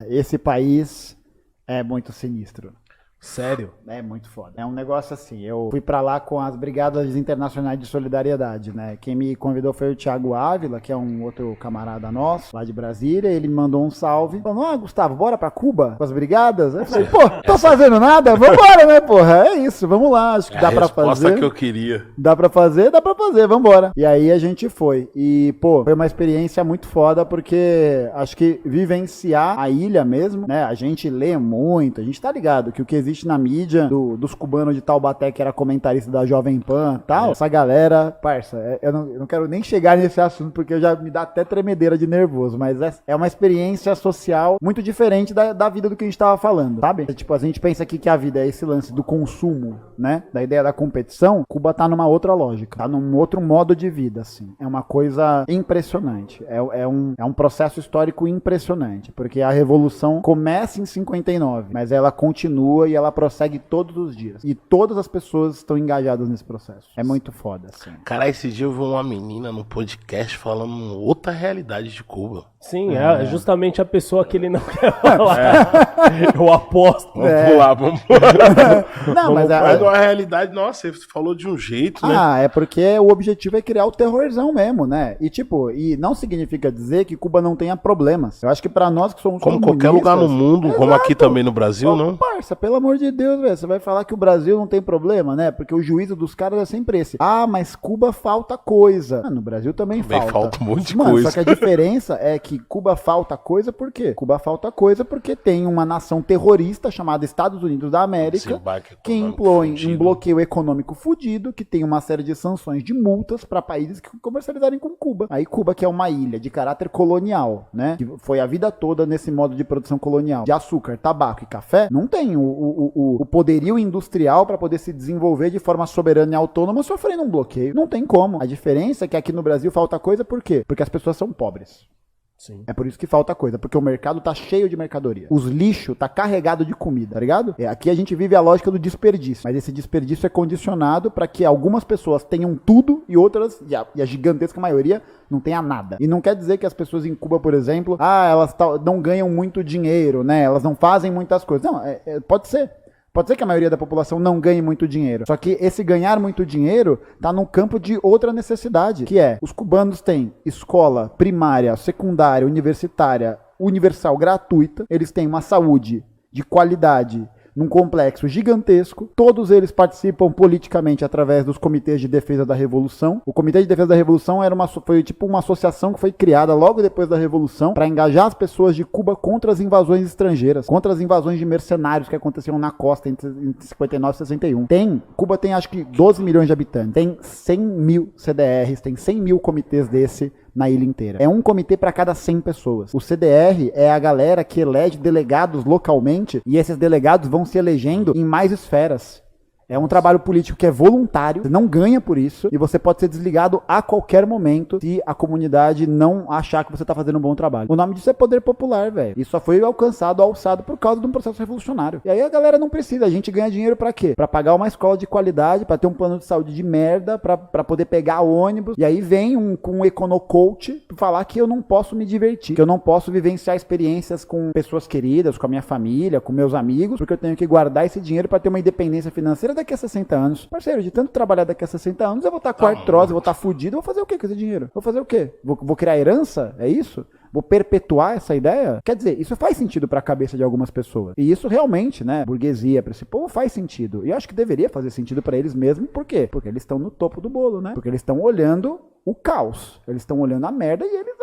esse país é muito sinistro. Sério? É muito foda. É um negócio assim, eu fui pra lá com as Brigadas Internacionais de Solidariedade, né? Quem me convidou foi o Thiago Ávila, que é um outro camarada nosso, lá de Brasília. Ele me mandou um salve. Falou, Gustavo, bora pra Cuba com as brigadas? Eu falei, pô, tô fazendo nada? Vambora, né, porra? É isso, vamos lá. Acho que dá pra fazer. A resposta que eu queria. Dá pra fazer, vambora. E aí a gente foi. E, pô, foi uma experiência muito foda, porque acho que vivenciar a ilha mesmo, né? A gente lê muito, a gente tá ligado que o que existe na mídia dos cubanos de Taubaté, que era comentarista da Jovem Pan e tal, essa galera, parça, eu não quero nem chegar nesse assunto, porque já me dá até tremedeira de nervoso, mas é uma experiência social muito diferente da vida do que a gente tava falando, sabe? Tipo, a gente pensa aqui que a vida é esse lance do consumo, né? Da ideia da competição. Cuba tá numa outra lógica, tá num outro modo de vida, assim. É uma coisa impressionante. É um processo histórico impressionante, porque a revolução começa em 59, mas ela continua e ela prossegue todos os dias. E todas as pessoas estão engajadas nesse processo. É muito foda, assim. Cara, esse dia eu vi uma menina no podcast falando outra realidade de Cuba. Sim, é justamente a pessoa que ele não quer falar. Eu aposto. Vamos pular, vamos Não, mas a realidade, nossa, você falou de um jeito, né? É porque o objetivo é criar o terrorzão mesmo, né? E tipo, não significa dizer que Cuba não tenha problemas. Eu acho que pra nós que somos como qualquer lugar no mundo, como aqui também no Brasil, não? Parça, pelo amor de Deus, velho, você vai falar que o Brasil não tem problema, né? Porque o juízo dos caras é sempre esse. Mas Cuba falta coisa. No Brasil também falta um monte de coisa. Só que a diferença é que Cuba falta coisa por quê? Cuba falta coisa porque tem uma nação terrorista chamada Estados Unidos da América que impõe um bloqueio econômico fudido, que tem uma série de sanções de multas para países que comercializarem com Cuba. Aí Cuba, que é uma ilha de caráter colonial, né? Que foi a vida toda nesse modo de produção colonial de açúcar, tabaco e café, não tem o poderio industrial para poder se desenvolver de forma soberana e autônoma sofrendo um bloqueio. Não tem como. A diferença é que aqui no Brasil falta coisa por quê? Porque as pessoas são pobres. Sim. É por isso que falta coisa, porque o mercado tá cheio de mercadoria. Os lixos tá carregado de comida, tá ligado? Aqui a gente vive a lógica do desperdício, mas esse desperdício é condicionado para que algumas pessoas tenham tudo e outras, e a gigantesca maioria, não tenha nada. E não quer dizer que as pessoas em Cuba, por exemplo, elas não ganham muito dinheiro, né? Elas não fazem muitas coisas. Não, pode ser. Pode ser que a maioria da população não ganhe muito dinheiro. Só que esse ganhar muito dinheiro tá no campo de outra necessidade, que é, os cubanos têm escola primária, secundária, universitária, universal, gratuita. Eles têm uma saúde de qualidade num complexo gigantesco. Todos eles participam politicamente através dos comitês de defesa da Revolução. O Comitê de Defesa da Revolução foi tipo uma associação que foi criada logo depois da Revolução para engajar as pessoas de Cuba contra as invasões estrangeiras, contra as invasões de mercenários que aconteceram na costa entre 59 e 61. Cuba tem acho que 12 milhões de habitantes, tem 100 mil CDRs, tem 100 mil comitês desse na ilha inteira. É um comitê para cada 100 pessoas. O CDR é a galera que elege delegados localmente e esses delegados vão se elegendo em mais esferas. É um trabalho político que é voluntário, você não ganha por isso, e você pode ser desligado a qualquer momento se a comunidade não achar que você tá fazendo um bom trabalho. O nome disso é poder popular, velho. Isso só foi alçado por causa de um processo revolucionário. E aí a galera não precisa, a gente ganha dinheiro pra quê? Pra pagar uma escola de qualidade, pra ter um plano de saúde de merda, pra poder pegar ônibus, e aí vem um econocoach falar que eu não posso me divertir, que eu não posso vivenciar experiências com pessoas queridas, com a minha família, com meus amigos, porque eu tenho que guardar esse dinheiro pra ter uma independência financeira daqui a 60 anos. Parceiro, de tanto trabalhar daqui a 60 anos, eu vou estar com artrose, eu vou estar fudido, eu vou fazer o quê com esse dinheiro? Vou fazer o quê? Vou criar herança? É isso? Vou perpetuar essa ideia? Quer dizer, isso faz sentido para a cabeça de algumas pessoas. E isso realmente, né, burguesia, para esse povo faz sentido. E eu acho que deveria fazer sentido para eles mesmo. Por quê? Porque eles estão no topo do bolo, né? Porque eles estão olhando o caos. Eles estão olhando a merda e eles,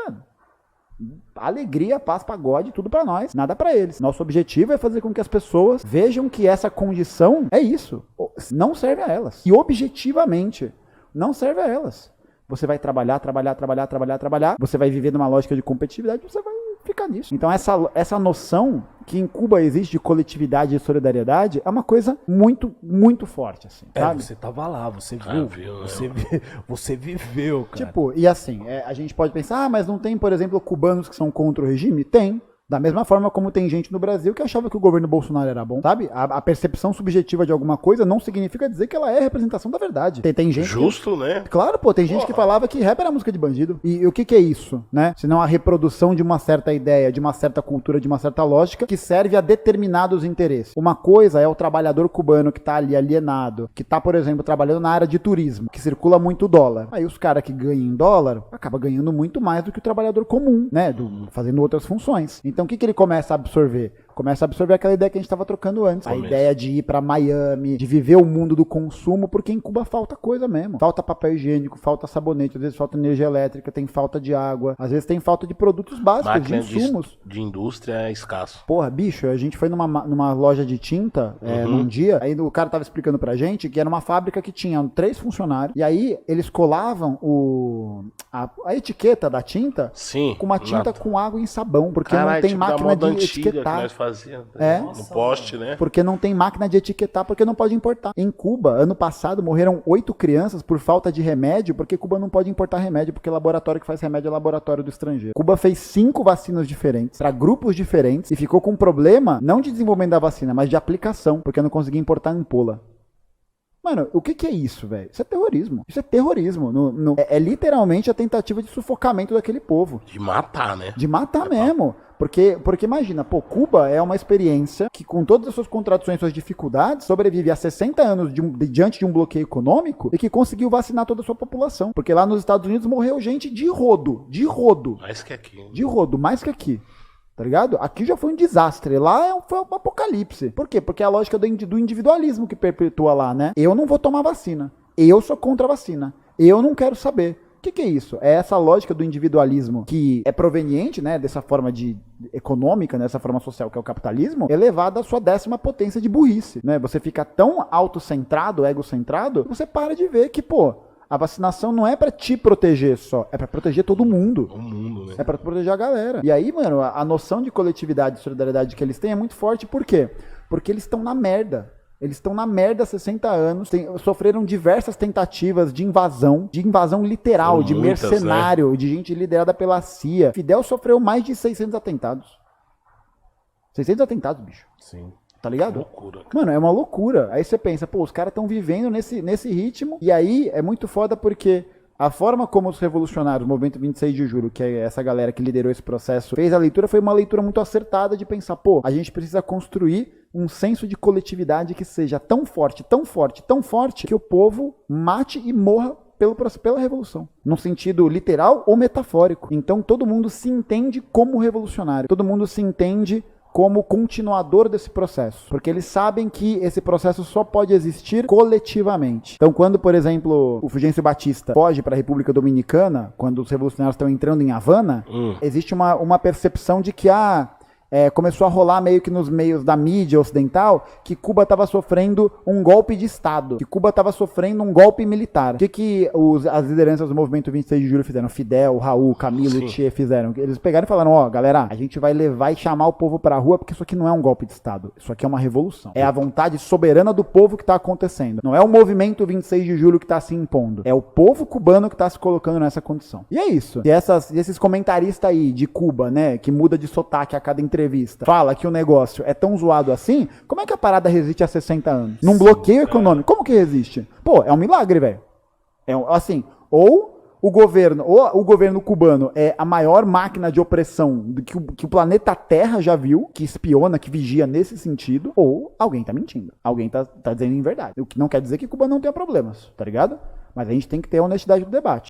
alegria, paz, pagode, tudo pra nós, nada pra eles. Nosso objetivo é fazer com que as pessoas vejam que essa condição é isso, não serve a elas. E objetivamente, não serve a elas. Você vai trabalhar, você vai viver numa lógica de competitividade, você vai ficar nisso. Então essa noção que em Cuba existe de coletividade e solidariedade é uma coisa muito, muito forte, assim, sabe? Você tava lá, você viu, você viveu, cara. Tipo, e assim, a gente pode pensar, mas não tem, por exemplo, cubanos que são contra o regime? Tem. Da mesma forma como tem gente no Brasil que achava que o governo Bolsonaro era bom, sabe? A percepção subjetiva de alguma coisa não significa dizer que ela é a representação da verdade. Tem gente Justo, né? Claro, pô, tem gente que falava que rap era música de bandido. E o que é isso, né? Senão a reprodução de uma certa ideia, de uma certa cultura, de uma certa lógica que serve a determinados interesses. Uma coisa é o trabalhador cubano que tá ali alienado, que tá, por exemplo, trabalhando na área de turismo, que circula muito dólar. Aí os caras que ganham em dólar acabam ganhando muito mais do que o trabalhador comum, né? Fazendo outras funções. Então o que ele começa a absorver? Começa a absorver aquela ideia que a gente estava trocando antes. A ideia de ir pra Miami, de viver o mundo do consumo, porque em Cuba falta coisa mesmo. Falta papel higiênico, falta sabonete, às vezes falta energia elétrica, tem falta de água, às vezes tem falta de produtos básicos, Máquina de insumos. de indústria é escasso. Porra, bicho, a gente foi numa loja de tinta num dia, aí o cara tava explicando pra gente que era uma fábrica que tinha 3 funcionários, e aí eles colavam a etiqueta da tinta com uma tinta com água e sabão, porque não tem máquina de etiquetar. No poste, né? Porque não tem máquina de etiquetar, porque não pode importar. Em Cuba, ano passado, morreram 8 crianças por falta de remédio, porque Cuba não pode importar remédio, porque o laboratório que faz remédio é laboratório do estrangeiro. Cuba fez 5 vacinas diferentes, para grupos diferentes, e ficou com um problema, não de desenvolvimento da vacina, mas de aplicação, porque não conseguia importar ampola. Mano, o que é isso, velho? Isso é terrorismo. Isso é terrorismo. É literalmente a tentativa de sufocamento daquele povo. De matar, né? De matar mesmo. Porque imagina, pô, Cuba é uma experiência que, com todas as suas contradições e suas dificuldades, sobrevive a 60 anos diante de um bloqueio econômico e que conseguiu vacinar toda a sua população. Porque lá nos Estados Unidos morreu gente de rodo. Mais que aqui. De rodo, mais que aqui. Tá ligado? Aqui já foi um desastre. Lá foi um apocalipse. Por quê? Porque é a lógica do individualismo que perpetua lá, né? Eu não vou tomar vacina. Eu sou contra a vacina. Eu não quero saber. O que é isso? É essa lógica do individualismo que é proveniente, né, dessa forma econômica, dessa forma social que é o capitalismo, elevada à sua 10ª potência de burrice, né? Você fica tão autocentrado, egocentrado, que você para de ver que, pô, a vacinação não é pra te proteger só, é pra proteger todo mundo. O mundo, né? É pra proteger a galera. E aí, mano, a noção de coletividade e solidariedade que eles têm é muito forte. Por quê? Porque eles estão na merda. Eles estão na merda há 60 anos, sofreram diversas tentativas de invasão literal, de mercenário, né? De gente liderada pela CIA. Fidel sofreu mais de 600 atentados. 600 atentados, bicho. Sim. Tá ligado? Loucura. Mano, é uma loucura. Aí você pensa, pô, os caras estão vivendo nesse ritmo. E aí é muito foda porque a forma como os revolucionários, o movimento 26 de julho, que é essa galera que liderou esse processo, fez a leitura, foi uma leitura muito acertada de pensar, pô, a gente precisa construir um senso de coletividade que seja tão forte, tão forte, tão forte, que o povo mate e morra pela revolução. No sentido literal ou metafórico. Então todo mundo se entende como revolucionário. Todo mundo se entende como continuador desse processo, porque eles sabem que esse processo só pode existir coletivamente. Então, quando, por exemplo, o Fulgêncio Batista foge para a República Dominicana, quando os revolucionários estão entrando em Havana, existe uma percepção de que começou a rolar meio que nos meios da mídia ocidental que Cuba estava sofrendo um golpe de Estado, que Cuba estava sofrendo um golpe militar. O que as lideranças do movimento 26 de julho fizeram? Fidel, Raul, Camilo, Che fizeram. Eles pegaram e falaram, ó, galera, a gente vai levar e chamar o povo pra rua porque isso aqui não é um golpe de Estado, isso aqui é uma revolução. É a vontade soberana do povo que tá acontecendo. Não é o movimento 26 de julho que tá se impondo. É o povo cubano que tá se colocando nessa condição. E é isso. E esses comentaristas aí de Cuba, né, que muda de sotaque a cada entrevista, fala que o negócio é tão zoado assim, como é que a parada resiste há 60 anos? Num bloqueio econômico, como que resiste? Pô, é um milagre, velho. Assim, ou o governo cubano é a maior máquina de opressão que o planeta Terra já viu, que espiona, que vigia nesse sentido, ou alguém tá mentindo. Alguém tá dizendo em verdade. O que não quer dizer que Cuba não tenha problemas, tá ligado? Mas a gente tem que ter a honestidade do debate.